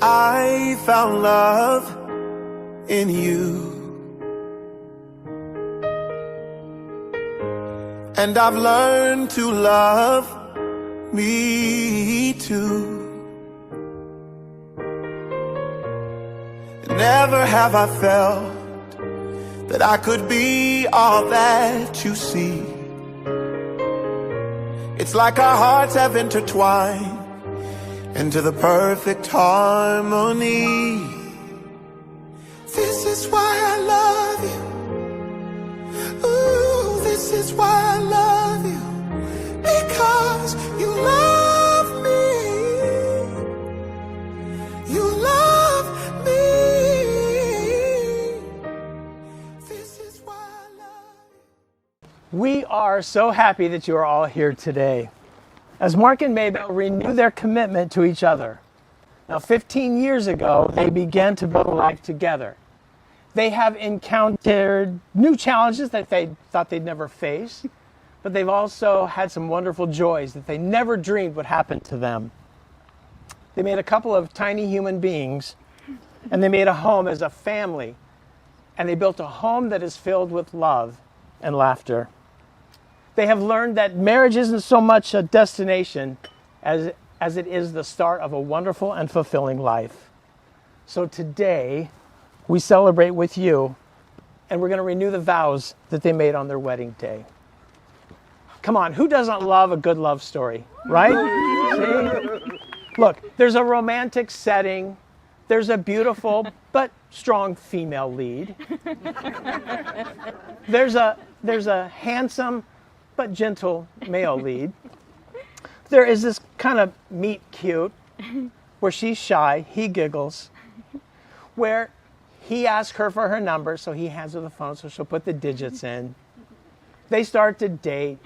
I found love in you. And I've learned to love me too. Never have I felt that I could be all that you see. It's like our hearts have intertwined into the perfect harmony. This is why I love you. Ooh, this is why I love you. Because you love me. You love me. This is why I love you. We are so happy that you are all here today as Mark and Maybelle renew their commitment to each other. Now, 15 years ago, they began to build a life together. They have encountered new challenges that they thought they'd never face, but they've also had some wonderful joys that they never dreamed would happen to them. They made a couple of tiny human beings, and they made a home as a family, and they built a home that is filled with love and laughter. They have learned that marriage isn't so much a destination as it is the start of a wonderful and fulfilling life. So today, we celebrate with you, and we're going to renew the vows that they made on their wedding day. Come on, who doesn't love a good love story, right? See? Look, there's a romantic setting. There's a beautiful but strong female lead. There's a handsome but gentle male lead. There is this kind of meet cute where she's shy, he giggles, where he asks her for her number, so he hands her the phone so she'll put the digits in. They start to date.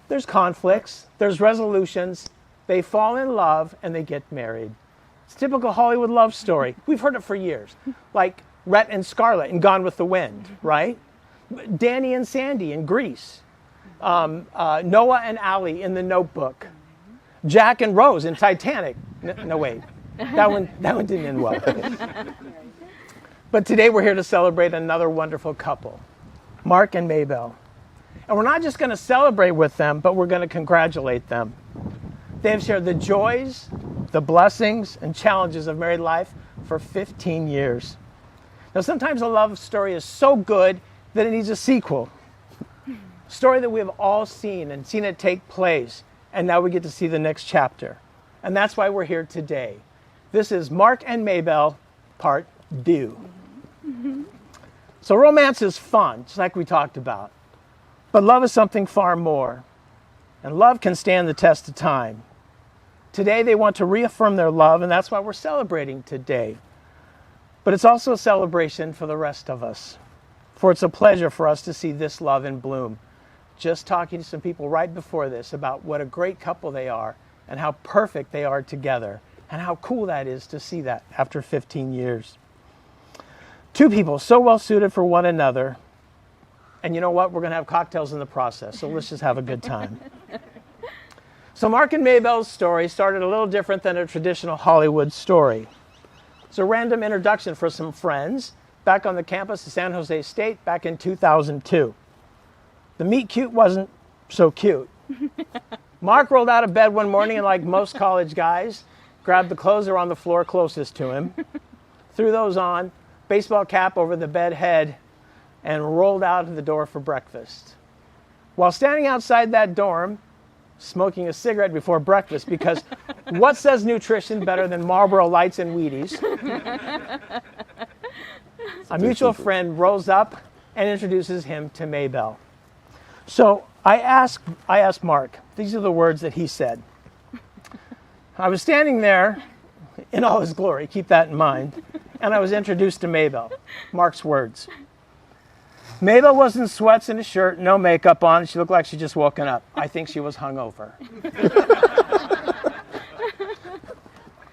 There's conflicts, there's resolutions, they fall in love, and they get married. It's a typical Hollywood love story. We've heard it for years, like Rhett and Scarlett in Gone with the Wind, right? Danny and Sandy in Grease. Noah and Allie in The Notebook. Jack and Rose in Titanic. No, wait. That one didn't end well. But today we're here to celebrate another wonderful couple, Mark and Maybelle. And we're not just going to celebrate with them, but we're going to congratulate them. They have shared the joys, the blessings, and challenges of married life for 15 years. Now, sometimes a love story is so good that it needs a sequel. A story that we have all seen and seen it take place, and now we get to see the next chapter. And that's why we're here today. This is Mark and Maybelle, part 2. So romance is fun, just like we talked about. But love is something far more. And love can stand the test of time. Today they want to reaffirm their love, and that's why we're celebrating today. But it's also a celebration for the rest of us. For it's a pleasure for us to see this love in bloom. Just talking to some people right before this about what a great couple they are and how perfect they are together and how cool that is to see that after 15 years. Two people so well suited for one another. And you know what? We're going to have cocktails in the process, so let's just have a good time. So Mark and Maybelle's story started a little different than a traditional Hollywood story. It's a random introduction for some friends back on the campus of San Jose State back in 2002. The meet cute wasn't so cute. Mark rolled out of bed one morning and, like most college guys, grabbed the clothes that were on the floor closest to him, threw those on, baseball cap over the bed head, and rolled out of the door for breakfast. While standing outside that dorm, smoking a cigarette before breakfast, because what says nutrition better than Marlboro Lights and Wheaties? A mutual friend rolls up and introduces him to Maybelle. So I asked Mark, these are the words that he said. I was standing there in all his glory, keep that in mind, and I was introduced to Maybelle. Mark's words. Maybelle was in sweats and a shirt, no makeup on. She looked like she'd just woken up. I think she was hungover.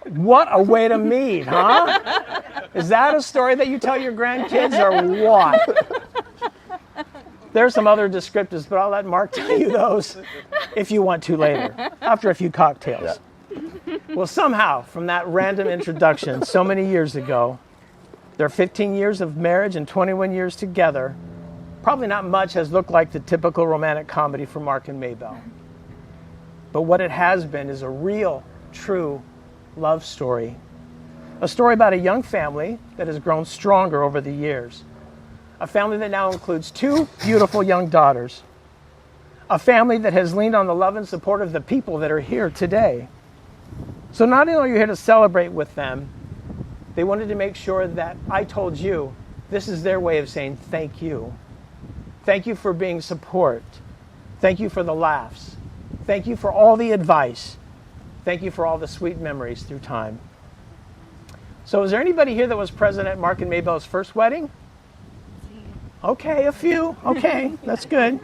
What a way to meet, huh? Is that a story that you tell your grandkids or what? There's some other descriptors, but I'll let Mark tell you those if you want to later, after a few cocktails. Yeah. Well, somehow, from that random introduction so many years ago, their 15 years of marriage and 21 years together, probably not much has looked like the typical romantic comedy for Mark and Maybelle. But what it has been is a real, true love story. A story about a young family that has grown stronger over the years. A family that now includes 2 beautiful young daughters. A family that has leaned on the love and support of the people that are here today. So not only are you here to celebrate with them, they wanted to make sure that I told you this is their way of saying thank you. Thank you for being support. Thank you for the laughs. Thank you for all the advice. Thank you for all the sweet memories through time. So is there anybody here that was present at Mark and Maybelle's first wedding? Okay, a few. Okay, that's good.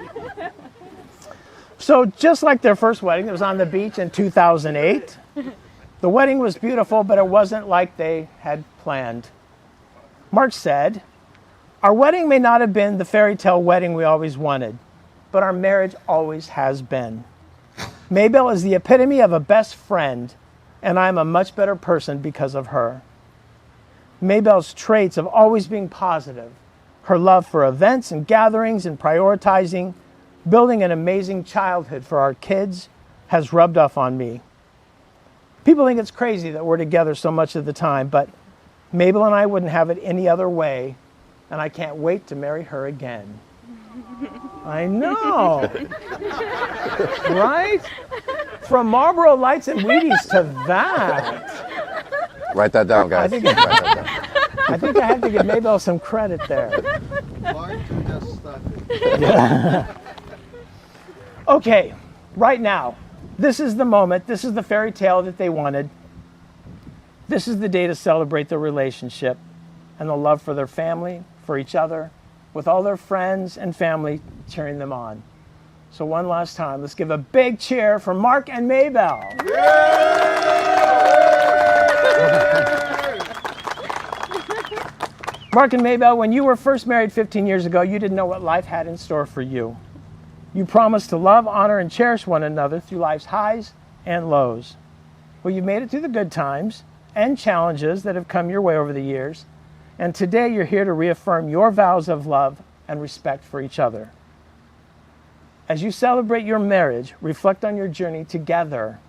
So just like their first wedding, it was on the beach in 2008. The wedding was beautiful, but it wasn't like they had planned. Mark said, "Our wedding may not have been the fairy tale wedding we always wanted, but our marriage always has been. Maybelle is the epitome of a best friend, and I'm a much better person because of her. Maybelle's traits of always being positive, her love for events and gatherings and prioritizing, building an amazing childhood for our kids has rubbed off on me. People think it's crazy that we're together so much of the time, but Maybelle and I wouldn't have it any other way, and I can't wait to marry her again." I know. Right? From Marlboro Lights and Wheaties to that. Write that down, guys. I think I have to give Maybelle some credit there. Okay, right now, this is the moment, this is the fairy tale that they wanted. This is the day to celebrate their relationship and the love for their family, for each other, with all their friends and family cheering them on. So one last time, let's give a big cheer for Mark and Maybelle. Mark and Maybelle, when you were first married 15 years ago, you didn't know what life had in store for you. You promised to love, honor, and cherish one another through life's highs and lows. Well, you've made it through the good times and challenges that have come your way over the years, and today you're here to reaffirm your vows of love and respect for each other. As you celebrate your marriage, reflect on your journey together.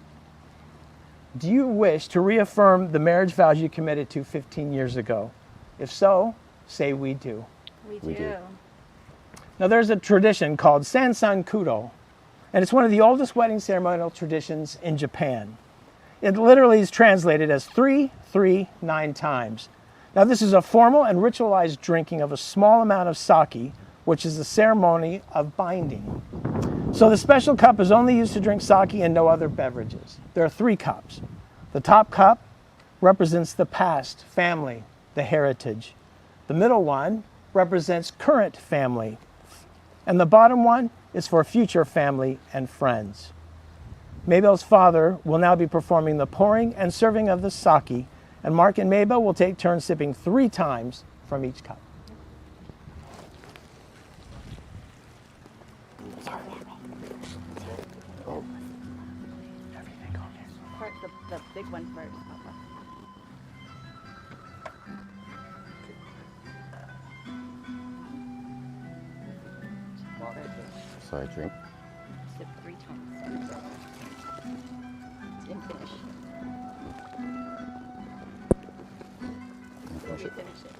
Do you wish to reaffirm the marriage vows you committed to 15 years ago? If so, say we do. We do. Now there's a tradition called Sansan Kudo, and it's one of the oldest wedding ceremonial traditions in Japan. It literally is translated as 3, 3, 9 times. Now this is a formal and ritualized drinking of a small amount of sake, which is a ceremony of binding. So the special cup is only used to drink sake and no other beverages. There are 3 cups. The top cup represents the past, family, the heritage. The middle one represents current family. And the bottom one is for future family and friends. Maybelle's father will now be performing the pouring and serving of the sake, and Mark and Maybelle will take turns sipping 3 times from each cup. The big one first. Sorry, drink. Sip 3 times. Didn't finish. Finish it. Finish it.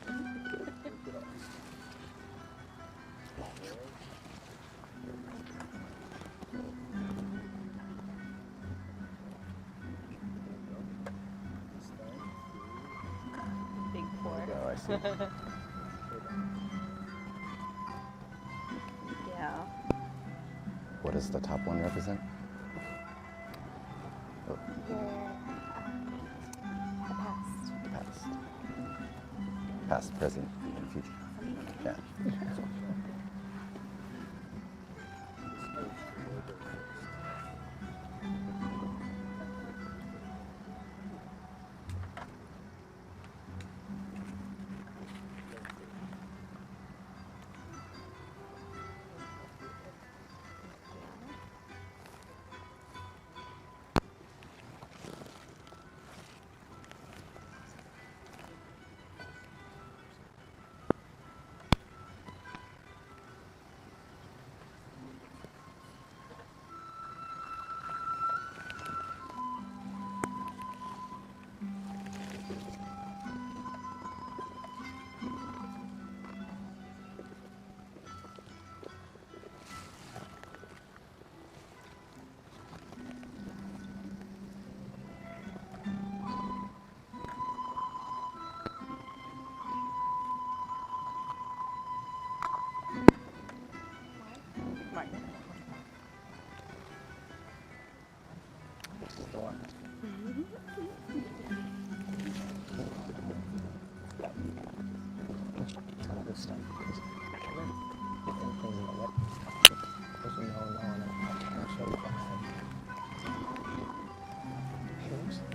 Big pour. Oh, I see. Yeah. What does the top one represent? Oh, The past. past. Past, present, and future. Yeah.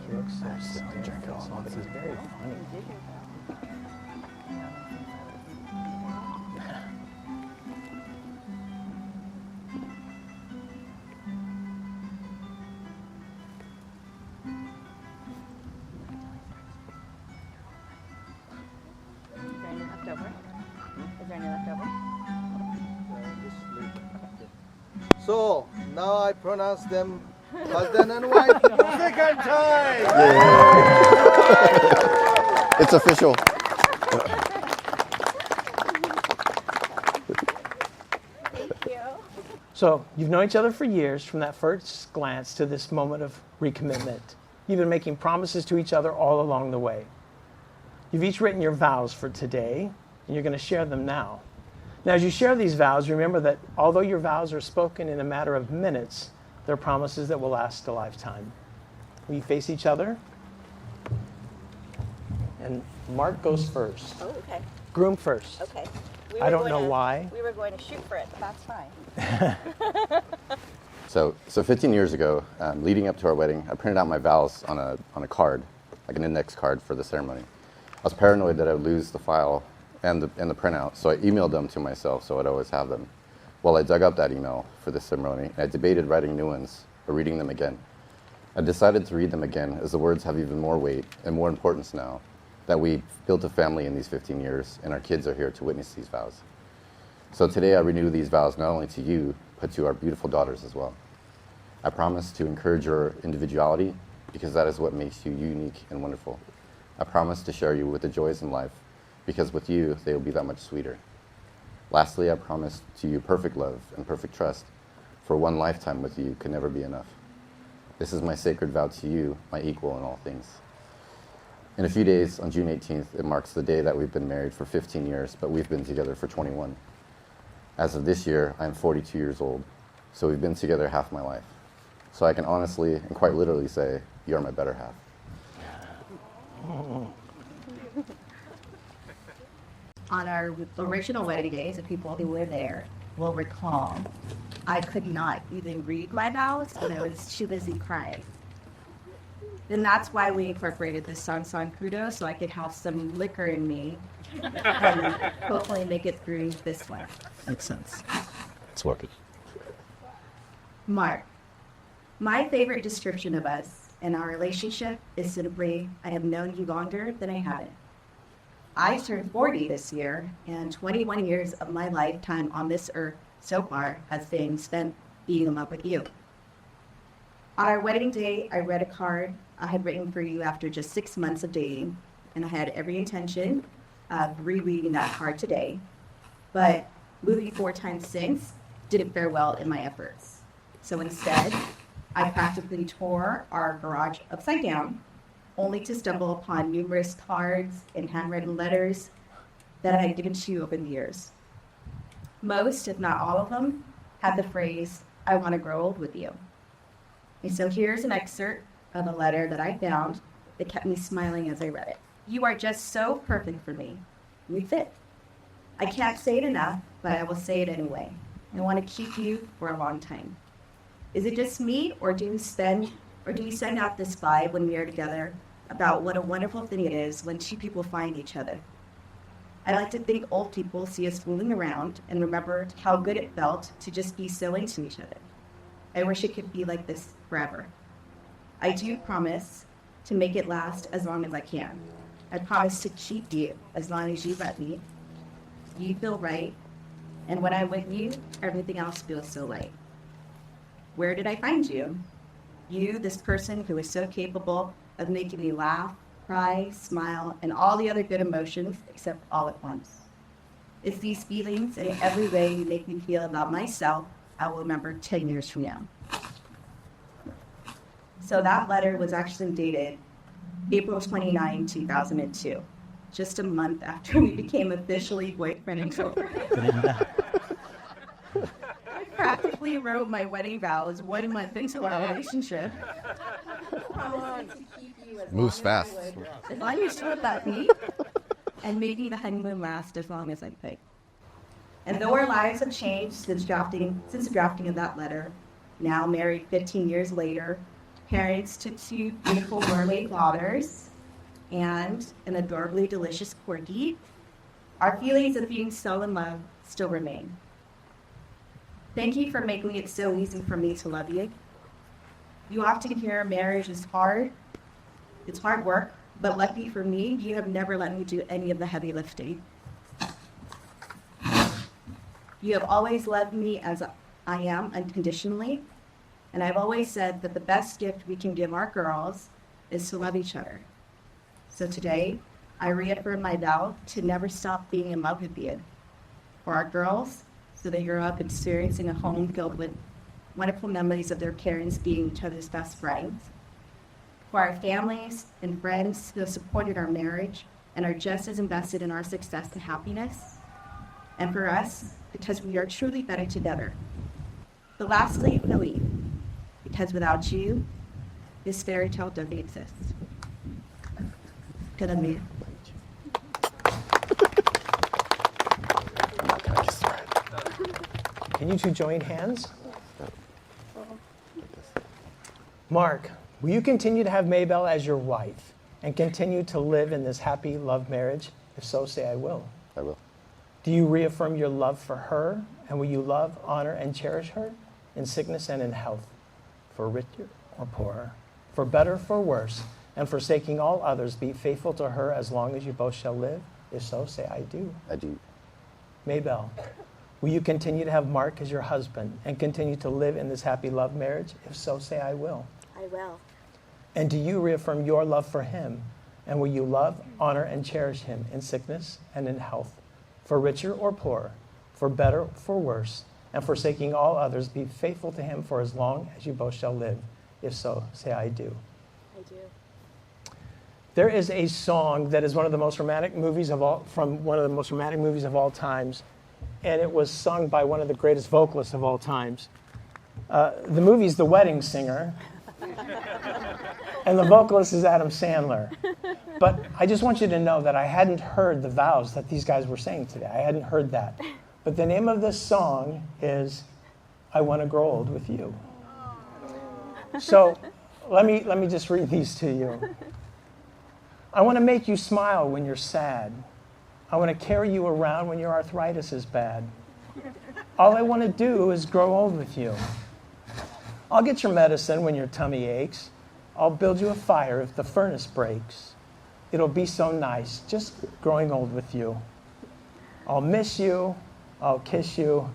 He looks so serious. drink it all at But once. he's very funny. Is there any left over? Is there any left over? So now I pronounce them husband and wife second time. It's official. Thank you. So you've known each other for years, from that first glance to this moment of recommitment. You've been making promises to each other all along the way. You've each written your vows for today, and you're going to share them now. Now, as you share these vows, remember that although your vows are spoken in a matter of minutes, they're promises that will last a lifetime. Will you face each other? And Mark goes first. Oh, okay. Groom first. Okay. I don't know why. We were going to shoot for it, but that's fine. So 15 years ago, leading up to our wedding, I printed out my vows on a card, like an index card for the ceremony. I was paranoid that I would lose the file and the printout, so I emailed them to myself so I'd always have them. Well, I dug up that email for this ceremony, and I debated writing new ones or reading them again. I decided to read them again, as the words have even more weight and more importance now that we built a family in these 15 years, and our kids are here to witness these vows. So today I renew these vows not only to you, but to our beautiful daughters as well. I promise to encourage your individuality, because that is what makes you unique and wonderful. I promise to share you with the joys in life, because with you, they will be that much sweeter. Lastly, I promise to you perfect love and perfect trust, for one lifetime with you could never be enough. This is my sacred vow to you, my equal in all things. In a few days, on June 18th, it marks the day that we've been married for 15 years, but we've been together for 21. As of this year, I'm 42 years old, so we've been together half my life. So I can honestly and quite literally say, you're my better half. On our original wedding days, the people who were there will recall, I could not even read my vows, and I was too busy crying. And that's why we incorporated this song Crudo, so I could have some liquor in me and hopefully make it through this one. Makes sense. It's working. Mark, my favorite description of us and our relationship is simply, I have known you longer than I haven't. I turned 40 this year, and 21 years of my lifetime on this earth so far has been spent being in love with you. On our wedding day, I read a card I had written for you after just 6 months of dating, and I had every intention of rereading that card today, but moving 4 times since didn't fare well in my efforts. So instead, I practically tore our garage upside down, only to stumble upon numerous cards and handwritten letters that I had given to you over the years. Most, if not all of them, had the phrase, I want to grow old with you. And so here's an excerpt of a letter that I found that kept me smiling as I read it. You are just so perfect for me. We fit. I can't say it enough, but I will say it anyway. I want to keep you for a long time. Is it just me, or do we send out this vibe when we are together about what a wonderful thing it is when 2 people find each other? I like to think old people see us fooling around and remember how good it felt to just be so into each other. I wish it could be like this forever. I do promise to make it last as long as I can. I promise to keep you as long as you let me. You feel right, and when I'm with you, everything else feels so light. Where did I find you? You, this person who is so capable of making me laugh, cry, smile, and all the other good emotions except all at once. It's these feelings and every way you make me feel about myself I will remember 10 years from now. So that letter was actually dated April 29, 2002, just a month after we became officially boyfriend and girlfriend. I practically wrote my wedding vows 1 month into our relationship. Moves fast. As long as you let me, and making the honeymoon last as long as I could. And though our lives have changed since the drafting of that letter, now married 15 years later, parents to two beautiful Norway daughters, and an adorably delicious corgi, our feelings of being so in love still remain. Thank you for making it so easy for me to love you. You often hear marriage is hard. It's hard work, but lucky for me, you have never let me do any of the heavy lifting. You have always loved me as I am unconditionally, and I've always said that the best gift we can give our girls is to love each other. So today, I reaffirm my vow to never stop being in love with you. For our girls, so they grow up experiencing a home filled with wonderful memories of their parents being each other's best friends. For our families and friends who have supported our marriage and are just as invested in our success and happiness. And for us, because we are truly better together. But lastly, Philly, because without you, this fairy tale doesn't exist. Good on me. Can you two join hands? Mark, will you continue to have Maybelle as your wife and continue to live in this happy love marriage? If so, say I will. I will. Do you reaffirm your love for her, and will you love, honor, and cherish her in sickness and in health, for richer or poorer, for better, for worse, and forsaking all others, be faithful to her as long as you both shall live? If so, say I do. I do. Maybelle, will you continue to have Mark as your husband and continue to live in this happy love marriage? If so, say I will. I will. And do you reaffirm your love for him, and will you love, honor, and cherish him in sickness and in health, for richer or poorer, for better, for worse, and forsaking all others, be faithful to him for as long as you both shall live? If so, say I do. I do. There is a song that is one of the most romantic movies of all, from one of the most romantic movies of all times, and it was sung by one of the greatest vocalists of all times. The movie's The Wedding Singer, and the vocalist is Adam Sandler. But I just want you to know that I hadn't heard the vows that these guys were saying today. I hadn't heard that. But the name of this song is I Want to Grow Old with You. So let me just read these to you. I want to make you smile when you're sad. I want to carry you around when your arthritis is bad. All I want to do is grow old with you. I'll get your medicine when your tummy aches. I'll build you a fire if the furnace breaks. It'll be so nice just growing old with you. I'll miss you. I'll kiss you.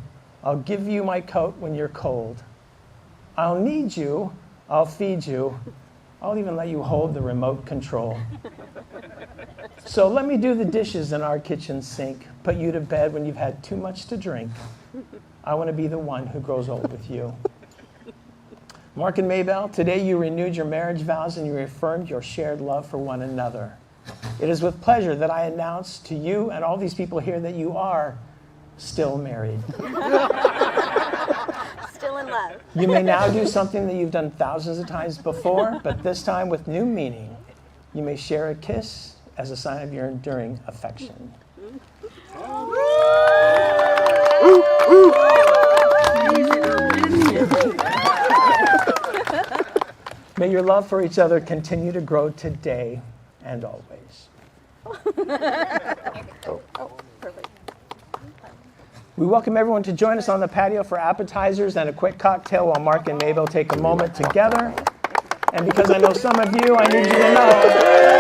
I'll give you my coat when you're cold. I'll need you. I'll feed you. I'll even let you hold the remote control. So let me do the dishes in our kitchen sink, put you to bed when you've had too much to drink. I want to be the one who grows old with you. Mark and Maybelle, today you renewed your marriage vows and you reaffirmed your shared love for one another. It is with pleasure that I announce to you and all these people here that you are still married. Still in love. You may now do something that you've done thousands of times before, but this time with new meaning. You may share a kiss as a sign of your enduring affection. May your love for each other continue to grow today and always. Perfect. We welcome everyone to join us on the patio for appetizers and a quick cocktail while Mark and Maybelle take a moment together. And because I know some of you, I need you to know